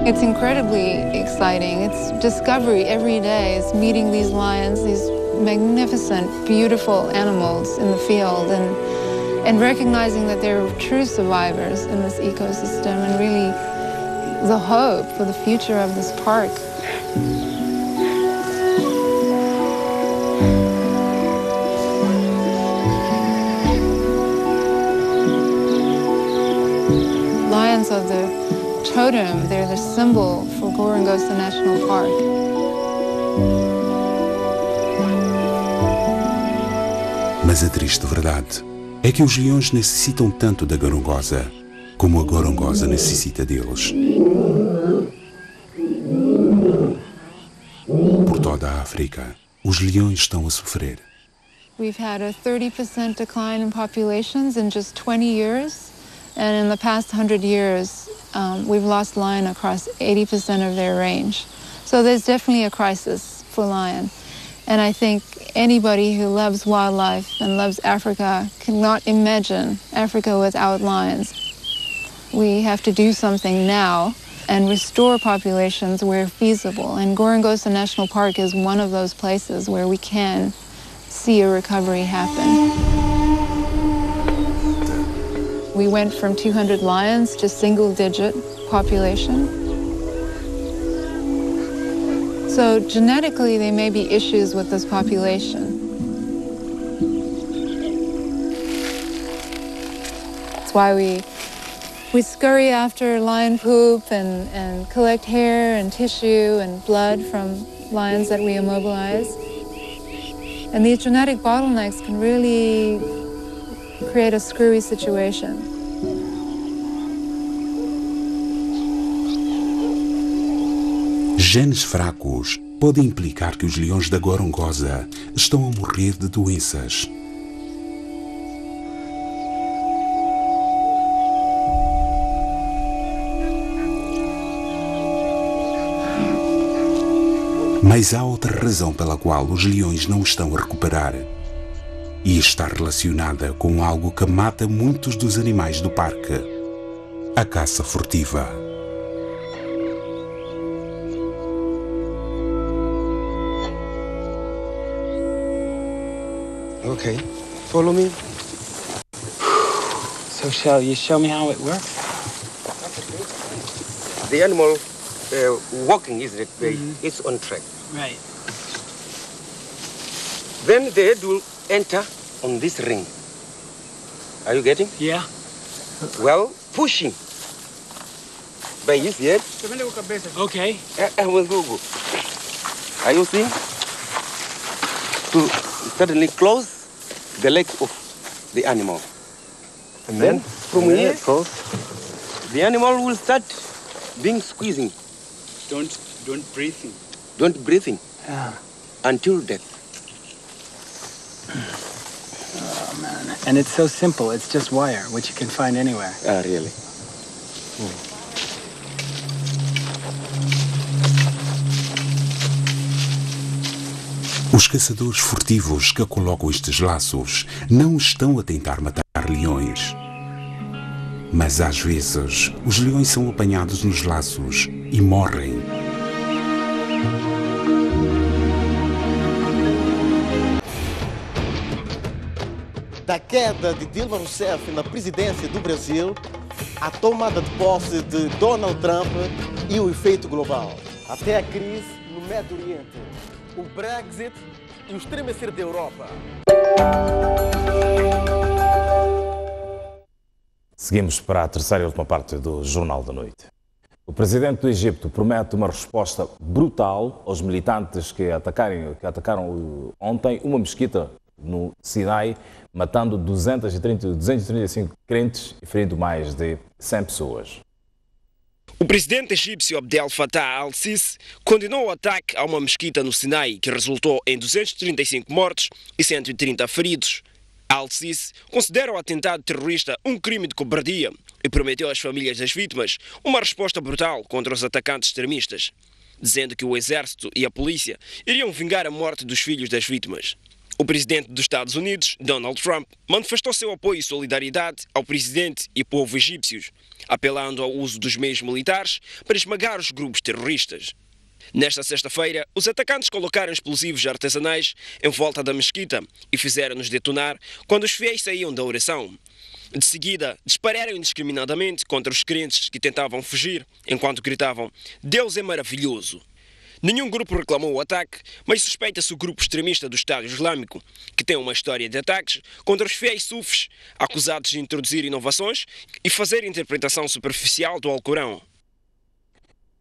Speaker 15: It's incredibly exciting. It's discovery every day. It's meeting these lions, these magnificent, beautiful animals in the field, and recognizing that they're true survivors in this ecosystem and really the hope for the future of this park. Lions are the totem, they're the symbol for Gorongosa National Park.
Speaker 24: Mas a triste verdade é que os leões necessitam tanto da Gorongosa como a Gorongosa necessita deles. Por toda a África, os leões estão a sofrer.
Speaker 15: We've had a 30% decline in populations in just 20 years. And in the past 100 years, we've lost lion across 80% of their range. So there's definitely a crisis for lion. And I think anybody who loves wildlife and loves Africa cannot imagine Africa without lions. We have to do something now and restore populations where feasible. And Gorongosa National Park is one of those places where we can see a recovery happen. We went from 200 lions to single-digit population. So genetically, there may be issues with this population. That's why we scurry after lion poop and collect hair and tissue and blood from lions that we immobilize. And these genetic bottlenecks can really create a screwy situation.
Speaker 24: Genes fracos podem implicar que os leões da Gorongosa estão a morrer de doenças. Mas há outra razão pela qual os leões não estão a recuperar. E está relacionada com algo que mata muitos dos animais do parque: a caça furtiva.
Speaker 14: Okay, follow me. So shall you show me how it works?
Speaker 16: The animal walking, isn't it? It's on track.
Speaker 14: Right.
Speaker 16: Then the head will enter on this ring. Are you getting?
Speaker 14: Yeah.
Speaker 16: Well, pushing by his head.
Speaker 14: Okay.
Speaker 16: We'll go. Are you seeing? To suddenly close the legs of the animal. And then from here, the animal will start being squeezing.
Speaker 14: Don't breathing.
Speaker 16: Don't breathing.
Speaker 14: Yeah.
Speaker 16: Until death.
Speaker 14: Oh man. And it's so simple. It's just wire, which you can find anywhere.
Speaker 16: Ah, really?
Speaker 24: Os caçadores furtivos que colocam estes laços não estão a tentar matar leões. Mas às vezes, os leões são apanhados nos laços e morrem.
Speaker 17: Da queda de Dilma Rousseff na presidência do Brasil, à tomada de posse de Donald Trump e o efeito global, até a crise no Médio Oriente, o Brexit e o estremecer da Europa.
Speaker 1: Seguimos para a terceira e última parte do Jornal da Noite. O presidente do Egito promete uma resposta brutal aos militantes que atacaram ontem uma mesquita no Sinai, matando 235 crentes e ferindo mais de 100 pessoas.
Speaker 18: O presidente egípcio Abdel Fattah al-Sisi condenou o ataque a uma mesquita no Sinai, que resultou em 235 mortos e 130 feridos. Al-Sisi considera o atentado terrorista um crime de cobardia e prometeu às famílias das vítimas uma resposta brutal contra os atacantes extremistas, dizendo que o exército e a polícia iriam vingar a morte dos filhos das vítimas. O presidente dos Estados Unidos, Donald Trump, manifestou seu apoio e solidariedade ao presidente e povo egípcios, apelando ao uso dos meios militares para esmagar os grupos terroristas. Nesta sexta-feira, os atacantes colocaram explosivos artesanais em volta da mesquita e fizeram-nos detonar quando os fiéis saíam da oração. De seguida, dispararam indiscriminadamente contra os crentes que tentavam fugir, enquanto gritavam: "Deus é maravilhoso!". Nenhum grupo reclamou o ataque, mas suspeita-se o grupo extremista do Estado Islâmico, que tem uma história de ataques contra os fiéis sufis, acusados de introduzir inovações e fazer interpretação superficial do Alcorão.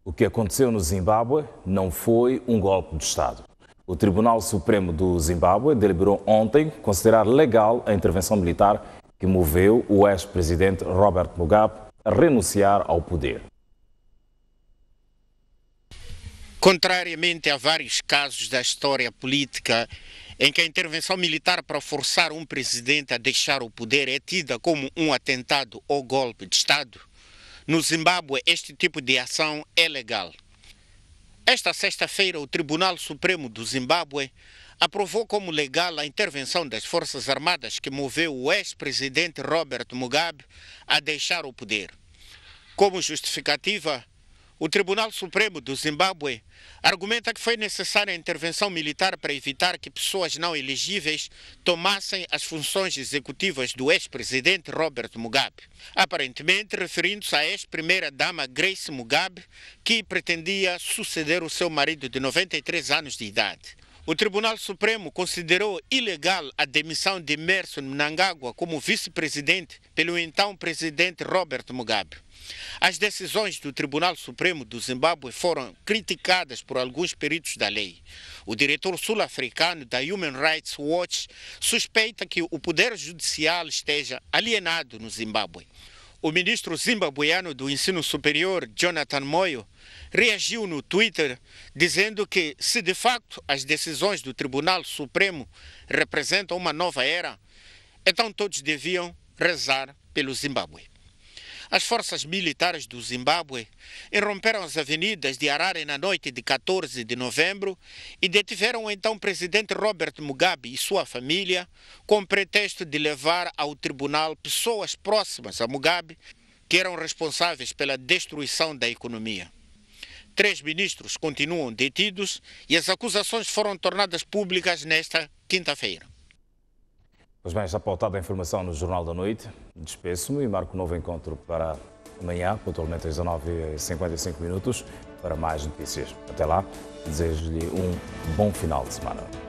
Speaker 1: O que aconteceu no Zimbábue não foi um golpe de Estado. O Tribunal Supremo do Zimbábue deliberou ontem considerar legal a intervenção militar que moveu o ex-presidente Robert Mugabe a renunciar ao poder.
Speaker 2: Contrariamente a vários casos da história política em que a intervenção militar para forçar um presidente a deixar o poder é tida como um atentado ou golpe de Estado, no Zimbábue este tipo de ação é legal. Esta sexta-feira, o Tribunal Supremo do Zimbábue aprovou como legal a intervenção das Forças Armadas que moveu o ex-presidente Robert Mugabe a deixar o poder. Como justificativa, O Tribunal Supremo do Zimbábue argumenta que foi necessária a intervenção militar para evitar que pessoas não elegíveis tomassem as funções executivas do ex-presidente Robert Mugabe, aparentemente referindo-se à ex-primeira-dama Grace Mugabe, que pretendia suceder o seu marido de 93 anos de idade. O Tribunal Supremo considerou ilegal a demissão de Emmerson Mnangagwa como vice-presidente pelo então presidente Robert Mugabe. As decisões do Tribunal Supremo do Zimbábue foram criticadas por alguns peritos da lei. O diretor sul-africano da Human Rights Watch suspeita que o poder judicial esteja alienado no Zimbábue. O ministro zimbabueano do Ensino Superior, Jonathan Moyo, reagiu no Twitter dizendo que, se de facto as decisões do Tribunal Supremo representam uma nova era, então todos deviam rezar pelo Zimbábue. As forças militares do Zimbábue irromperam as avenidas de Harare na noite de 14 de novembro e detiveram o então presidente Robert Mugabe e sua família com pretexto de levar ao tribunal pessoas próximas a Mugabe que eram responsáveis pela destruição da economia. 3 ministros continuam detidos e as acusações foram tornadas públicas nesta quinta-feira.
Speaker 1: Pois bem, está pautada a informação no Jornal da Noite. Despeço-me e marco um novo encontro para amanhã, pontualmente às 19h55, para mais notícias. Até lá, desejo-lhe um bom final de semana.